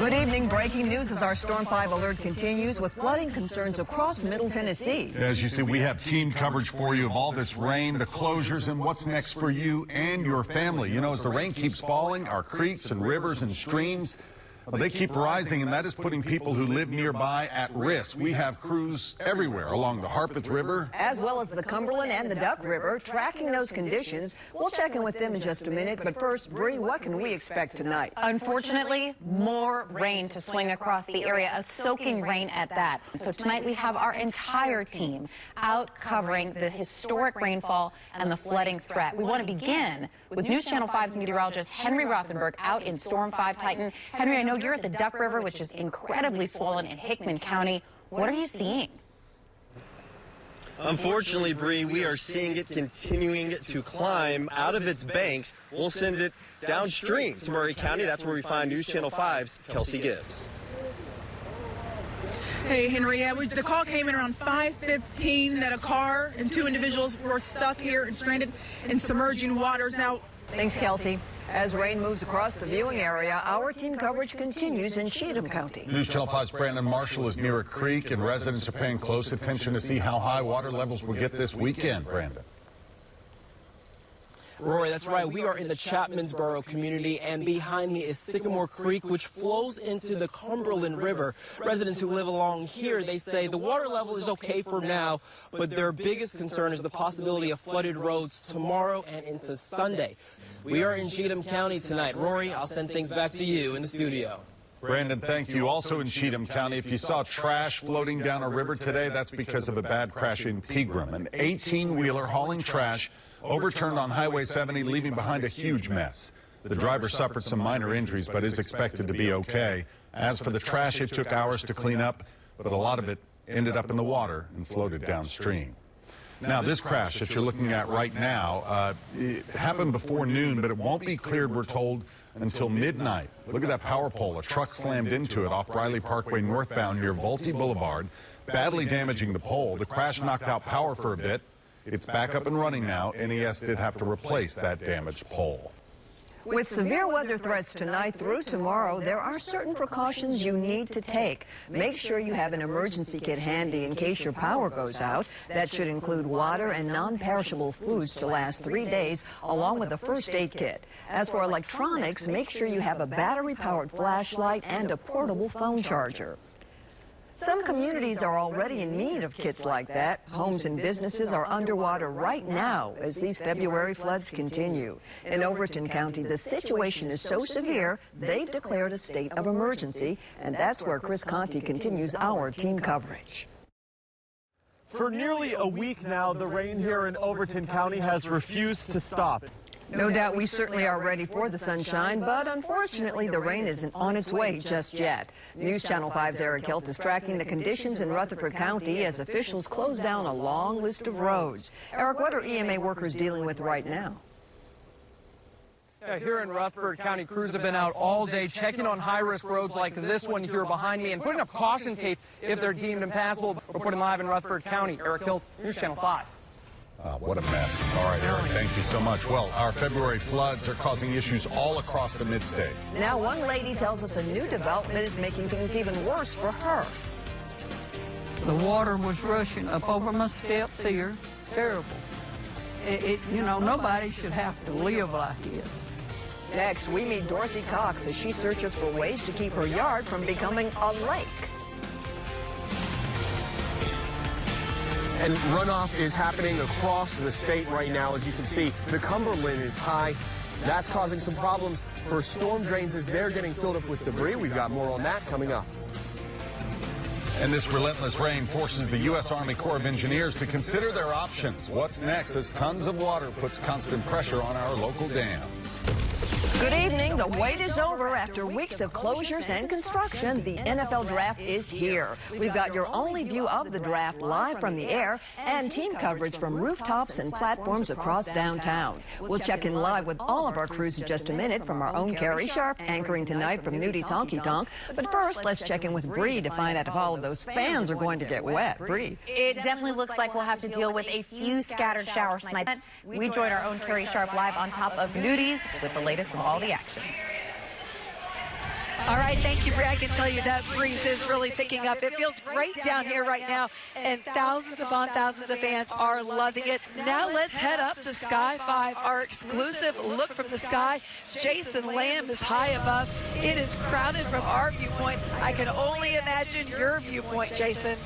Good evening. Breaking news as our Storm 5 alert continues with flooding concerns across Middle Tennessee. As you see, we have team coverage for you of all this rain, the closures, and what's next for you and your family. You know, as the rain keeps falling, our creeks and rivers and streams, well, they keep rising, and that is putting people who live nearby at risk. We have crews everywhere along the Harpeth River, as well as the Cumberland and the Duck River, tracking those conditions. We'll check in with them in just a minute, but first, Bree, what can we expect tonight? Unfortunately, more rain to swing across the area, a soaking rain at that. So tonight we have our entire team out covering the historic rainfall and the flooding threat. We want to begin with News Channel 5's meteorologist Henry Rothenberg out in Storm 5 Titan. Henry, I know you're at the Duck River, which is incredibly swollen in Hickman County. What are you seeing? Unfortunately, Bree, we are seeing it continuing to climb out of its banks. We'll send it downstream to Murray County. That's where we find News Channel 5's Kacee Gibbs. Hey, Henry, the call came in around 5:15 that a car and two individuals were stuck here and stranded in submerging waters. Now, thanks, Kelsey. As rain moves across the viewing area, our team coverage continues in Cheatham County. News Channel 5's Brandon Marshall is near a creek, and residents are paying close attention to see how high water levels will get this weekend. Brandon. Rory, that's right. We are in the Chapmansboro community, and behind me is Sycamore Creek, which flows into the Cumberland River. Residents who live along here, they say the water level is okay for now, but their biggest concern is the possibility of flooded roads tomorrow and into Sunday. We are in Cheatham County tonight. Rory, I'll send things back to you in the studio. Brandon, thank you. Also in Cheatham County, if you saw trash floating down a river today, that's because of a bad crash in Pegram. An 18-wheeler hauling trash overturned on Highway 70, leaving behind a huge mess. The driver suffered some minor injuries, but is expected to be okay. As for the trash, it took hours to clean up, but a lot of it ended up in the water and floated downstream. Now, this crash that you're looking at right now, it happened before noon, but it won't be cleared, we're told, until midnight. Look at that power pole. A truck slammed into it off Briley Parkway northbound near Vultee Boulevard, badly damaging the pole. The crash knocked out power for a bit. It's back up and running now. NES did have to replace that damaged pole. With severe weather threats tonight through tomorrow, there are certain precautions you need to take. Make sure you have an emergency kit handy in case your power goes out. That should include water and non-perishable foods to last 3 days, along with a first aid kit. As for electronics, make sure you have a battery-powered flashlight and a portable phone charger. Some communities are already in need of kits like that. Homes and businesses are underwater right now as these February floods continue. In Overton County, the situation is so severe, they've declared a state of emergency, and that's where Chris Conti continues our team coverage. For nearly a week now, the rain here in Overton County has refused to stop. No doubt we certainly are ready for the sunshine, but unfortunately the rain isn't on its way just yet. News Channel 5's Eric Hilt is tracking the conditions in Rutherford County as officials close down a long list of roads. Eric, what are EMA workers dealing with right now? Here in Rutherford County, crews have been out all day checking on high-risk roads like this one here behind me and putting up caution tape if they're deemed impassable. Reporting live in Rutherford County, Eric Hilt, News Channel 5. What a mess. All right, Eric, thank you so much. Well, our February floods are causing issues all across the mid-state. Now, one lady tells us a new development is making things even worse for her. The water was rushing up over my steps here. Terrible. You know, nobody should have to live like this. Next, we meet Dorothy Cox as she searches for ways to keep her yard from becoming a lake. And runoff is happening across the state right now. As you can see, the Cumberland is high. That's causing some problems for storm drains as they're getting filled up with debris. We've got more on that coming up. And this relentless rain forces the U.S. Army Corps of Engineers to consider their options. What's next as tons of water puts constant pressure on our local dams? Good evening. The wait is over. After weeks of closures and construction, the NFL draft is here. We've got your only view of the draft live from the air and team coverage from rooftops and platforms across downtown. We'll check in live with all of our crews in just a minute, from our own Carrie Sharp anchoring tonight from Nudie's Honky Tonk. But first, let's check in with Bree to find out if all of those fans are going to get wet. Bree. It definitely looks like we'll have to deal with a few scattered showers tonight. We join our own Carrie Sharp live on top of Nudie's with the latest of all the action. All right, thank you, Bree. I can tell you that breeze is really picking up. It feels great down here right now, and thousands upon thousands of fans are loving it. Now let's head up to Sky 5, our exclusive look from the sky. Jason Lamb is high above. It is crowded from our viewpoint. I can only imagine your viewpoint, Jason.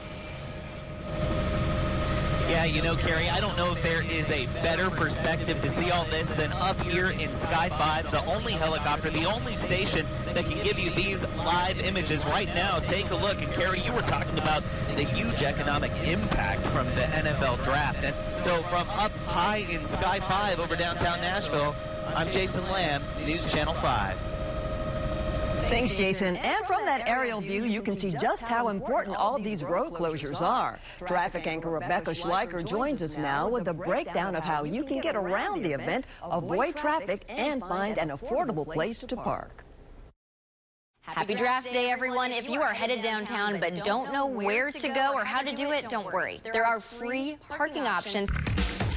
Yeah, you know, Carrie, I don't know if there is a better perspective to see all this than up here in Sky 5, the only helicopter, the only station that can give you these live images right now. Take a look. And, Carrie, you were talking about the huge economic impact from the NFL draft. And so from up high in Sky 5 over downtown Nashville, I'm Jason Lamb, News Channel 5. Thanks, Jason. And from that aerial view, you can see just how important all these road closures are. Traffic anchor Rebecca Schleicher joins us now with a breakdown of how you can get around the event, avoid traffic, and find an affordable place to park. Happy draft day, everyone. If you are headed downtown but don't know where to go or how to do it, don't worry. There are free parking options.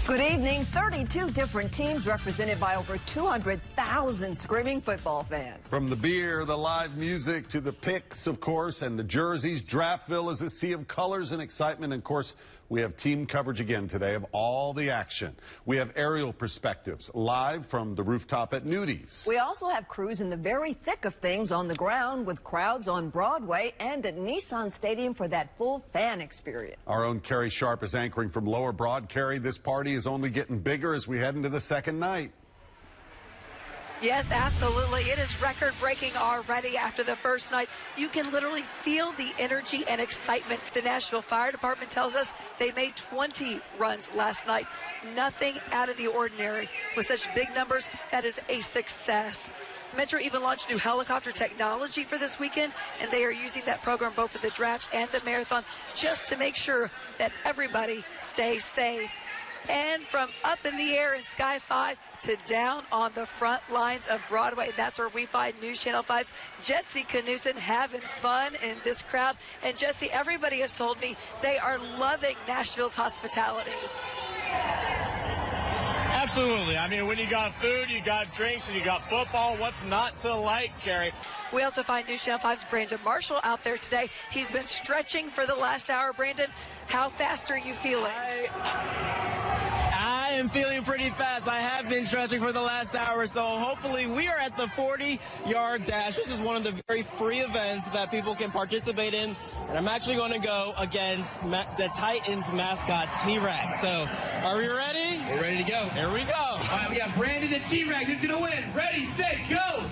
Good evening. 32 different teams represented by over 200,000 screaming football fans. From the beer, the live music, to the picks, of course, and the jerseys, Draftville is a sea of colors and excitement. And, of course, we have team coverage again today of all the action. We have aerial perspectives live from the rooftop at Nudies. We also have crews in the very thick of things on the ground with crowds on Broadway and at Nissan Stadium for that full fan experience. Our own Carrie Sharp is anchoring from Lower Broad. Carrie, this party is only getting bigger as we head into the second night. Yes, absolutely. It is record-breaking already after the first night. You can literally feel the energy and excitement. The Nashville Fire Department tells us they made 20 runs last night. Nothing out of the ordinary. With such big numbers, that is a success. Metro even launched new helicopter technology for this weekend, and they are using that program both for the draft and the marathon just to make sure that everybody stays safe. And from up in the air in Sky 5 to down on the front lines of Broadway, that's where we find News Channel 5's Jesse Knutson having fun in this crowd. And Jesse, everybody has told me they are loving Nashville's hospitality. Absolutely. I mean, when you got food, you got drinks, and you got football, what's not to like, Carrie? We also find News Channel 5's Brandon Marshall out there today. He's been stretching for the last hour. Brandon, how fast are you feeling? I am feeling pretty fast. I have been stretching for the last hour, so hopefully we are at the 40-yard dash. This is one of the very free events that people can participate in, and I'm actually going to go against the Titans mascot, T-Rex. So are we ready? We're ready to go. Here we go. All right, we got Brandon and T-Rex. Who's going to win? Ready, set, go!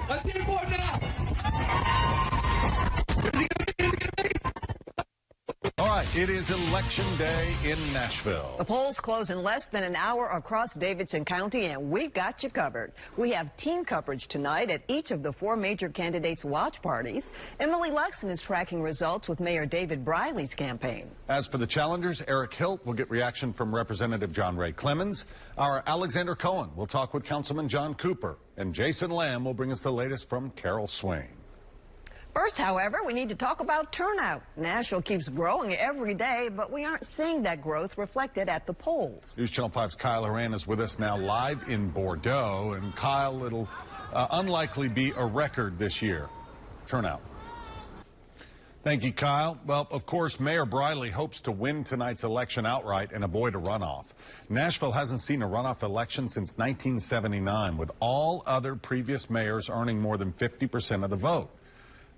Let's get aboard now. All right, it is Election Day in Nashville. The polls close in less than an hour across Davidson County, and we've got you covered. We have team coverage tonight at each of the 4 major candidates' watch parties. Emily Luxon is tracking results with Mayor David Briley's campaign. As for the challengers, Eric Hilt will get reaction from Representative John Ray Clemens. Our Alexander Cohen will talk with Councilman John Cooper. And Jason Lamb will bring us the latest from Carol Swain. First, however, we need to talk about turnout. Nashville keeps growing every day, but we aren't seeing that growth reflected at the polls. News Channel 5's Kyle Horan is with us now live in Bordeaux. And Kyle, it'll unlikely be a record this year. Turnout. Thank you, Kyle. Well, of course, Mayor Briley hopes to win tonight's election outright and avoid a runoff. Nashville hasn't seen a runoff election since 1979, with all other previous mayors earning more than 50% of the vote.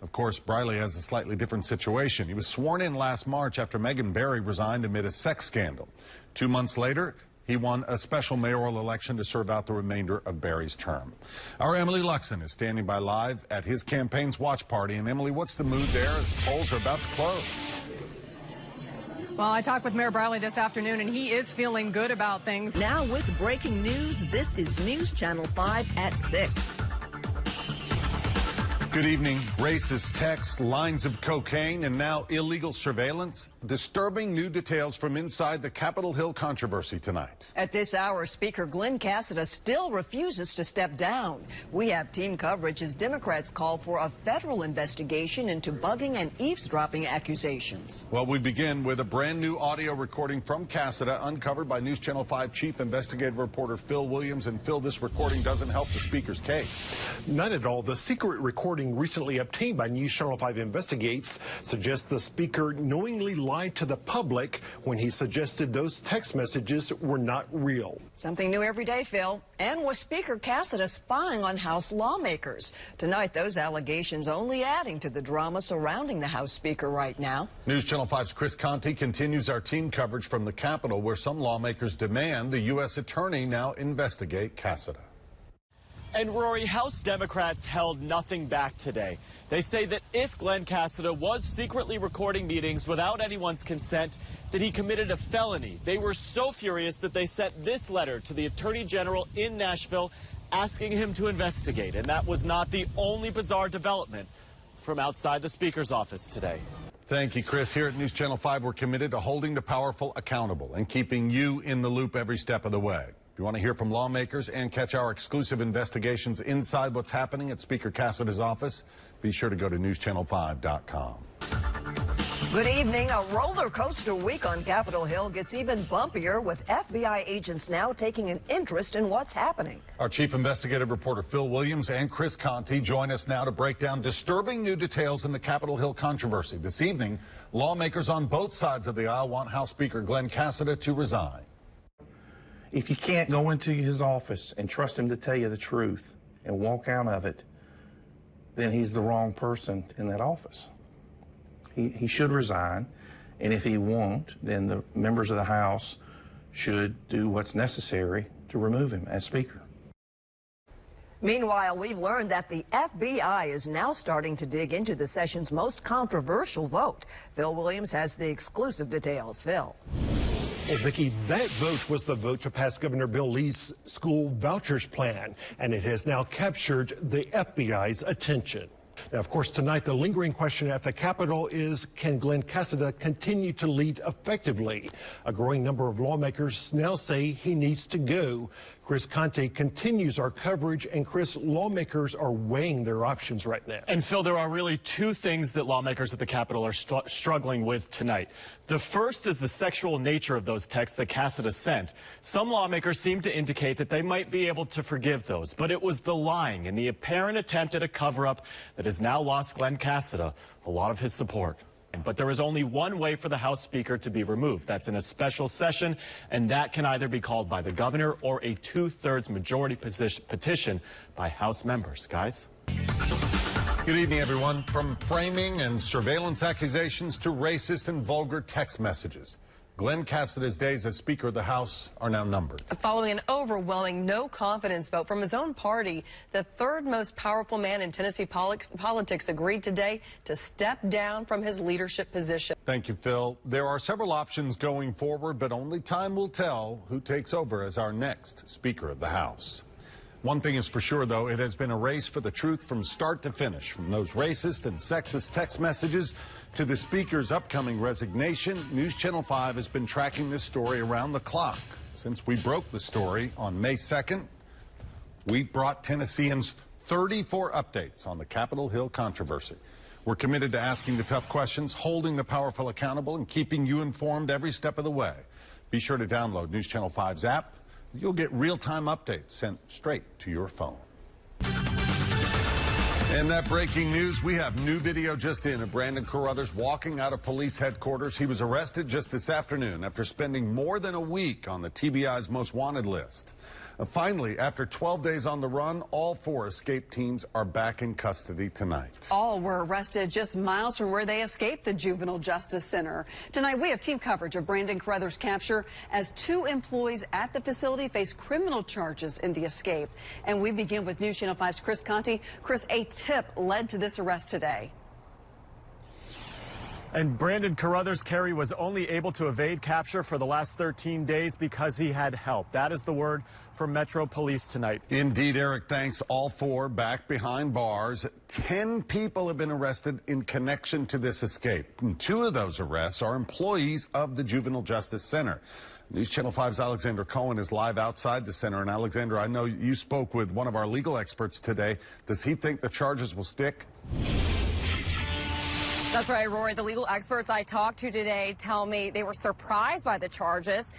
Of course, Briley has a slightly different situation. He was sworn in last March after Megan Barry resigned amid a sex scandal. 2 months later, he won a special mayoral election to serve out the remainder of Barry's term. Our Emily Luxon is standing by live at his campaign's watch party. And Emily, what's the mood there as polls are about to close? Well, I talked with Mayor Briley this afternoon, and he is feeling good about things. Now with breaking news, this is News Channel 5 at 6. Good evening. Racist texts, lines of cocaine, and now illegal surveillance. Disturbing new details from inside the Capitol Hill controversy tonight. At this hour, Speaker Glenn Kacee still refuses to step down. We have team coverage as Democrats call for a federal investigation into bugging and eavesdropping accusations. Well, we begin with a brand new audio recording from Kacee uncovered by News Channel 5 Chief Investigative Reporter Phil Williams. And Phil, this recording doesn't help the Speaker's case. Not at all. The secret recording recently obtained by News Channel 5 Investigates suggests the Speaker knowingly lied to the public when he suggested those text messages were not real. Something new every day, Phil. And was Speaker Kacee spying on House lawmakers? Tonight, those allegations only adding to the drama surrounding the House Speaker right now. News Channel 5's Chris Kacee continues our team coverage from the Capitol, where some lawmakers demand the U.S. attorney now investigate Kacee. And Rory, House Democrats held nothing back today. They say that if Glenn Kacee was secretly recording meetings without anyone's consent, that he committed a felony. They were so furious that they sent this letter to the Attorney General in Nashville asking him to investigate. And that was not the only bizarre development from outside the Speaker's office today. Thank you, Chris. Here at News Channel 5, we're committed to holding the powerful accountable and keeping you in the loop every step of the way. If you want to hear from lawmakers and catch our exclusive investigations inside what's happening at Speaker Kace's office, be sure to go to newschannel5.com. Good evening. A roller coaster week on Capitol Hill gets even bumpier with FBI agents now taking an interest in what's happening. Our chief investigative reporter Phil Williams and Chris Kacee join us now to break down disturbing new details in the Capitol Hill controversy. This evening, lawmakers on both sides of the aisle want House Speaker Glenn Kacee to resign. If you can't go into his office and trust him to tell you the truth and walk out of it, then he's the wrong person in that office. He should resign, and if he won't, then the members of the House should do what's necessary to remove him as Speaker. Meanwhile, we've learned that the FBI is now starting to dig into the session's most controversial vote. Phil Williams has the exclusive details. Phil. Well, Vicki, that vote was the vote to pass Governor Bill Lee's school vouchers plan, and it has now captured the FBI's attention. Now, of course, tonight, the lingering question at the Capitol is, can Glenn Kacee continue to lead effectively? A growing number of lawmakers now say he needs to go. Chris Kacee continues our coverage, and Chris, lawmakers are weighing their options right now. And Phil, there are really two things that lawmakers at the Capitol are struggling with tonight. The first is the sexual nature of those texts that Kacee sent. Some lawmakers seem to indicate that they might be able to forgive those, but it was the lying and the apparent attempt at a cover-up that has now lost Glenn Kacee a lot of his support. But there is only one way for the House Speaker to be removed. That's in a special session, and that can either be called by the governor or a 2/3 majority petition by House members. Guys? Good evening, everyone. From framing and surveillance accusations to racist and vulgar text messages, Glenn Kace's days as Speaker of the House are now numbered. Following an overwhelming no-confidence vote from his own party, the third most powerful man in Tennessee politics agreed today to step down from his leadership position. Thank you, Phil. There are several options going forward, but only time will tell who takes over as our next Speaker of the House. One thing is for sure, though, it has been a race for the truth from start to finish, from those racist and sexist text messages to the Speaker's upcoming resignation. News Channel 5 has been tracking this story around the clock. Since we broke the story on May 2nd, we brought Tennesseans 34 updates on the Capitol Hill controversy. We're committed to asking the tough questions, holding the powerful accountable, and keeping you informed every step of the way. Be sure to download News Channel 5's app. You'll get real-time updates sent straight to your phone. And that breaking news, we have new video just in of Brandon Carruthers walking out of police headquarters. He was arrested just this afternoon after spending more than a week on the TBI's most wanted list. Finally, after 12 days on the run, all 4 escape teams are back in custody tonight. All were arrested just miles from where they escaped the Juvenile Justice Center. Tonight, we have team coverage of Brandon Carruthers' capture as 2 employees at the facility face criminal charges in the escape. And we begin with News Channel 5's Chris Kacee. Chris, a tip led to this arrest today. And Brandon Carruthers, Carey, was only able to evade capture for the last 13 days because he had help. That is the word from Metro Police tonight. Indeed, Eric, thanks. All 4 back behind bars. 10 people have been arrested in connection to this escape. And 2 of those arrests are employees of the Juvenile Justice Center. News Channel 5's Alexander Cohen is live outside the center. And Alexander, I know you spoke with one of our legal experts today. Does he think the charges will stick? That's right, Rory. The legal experts I talked to today tell me they were surprised by the charges.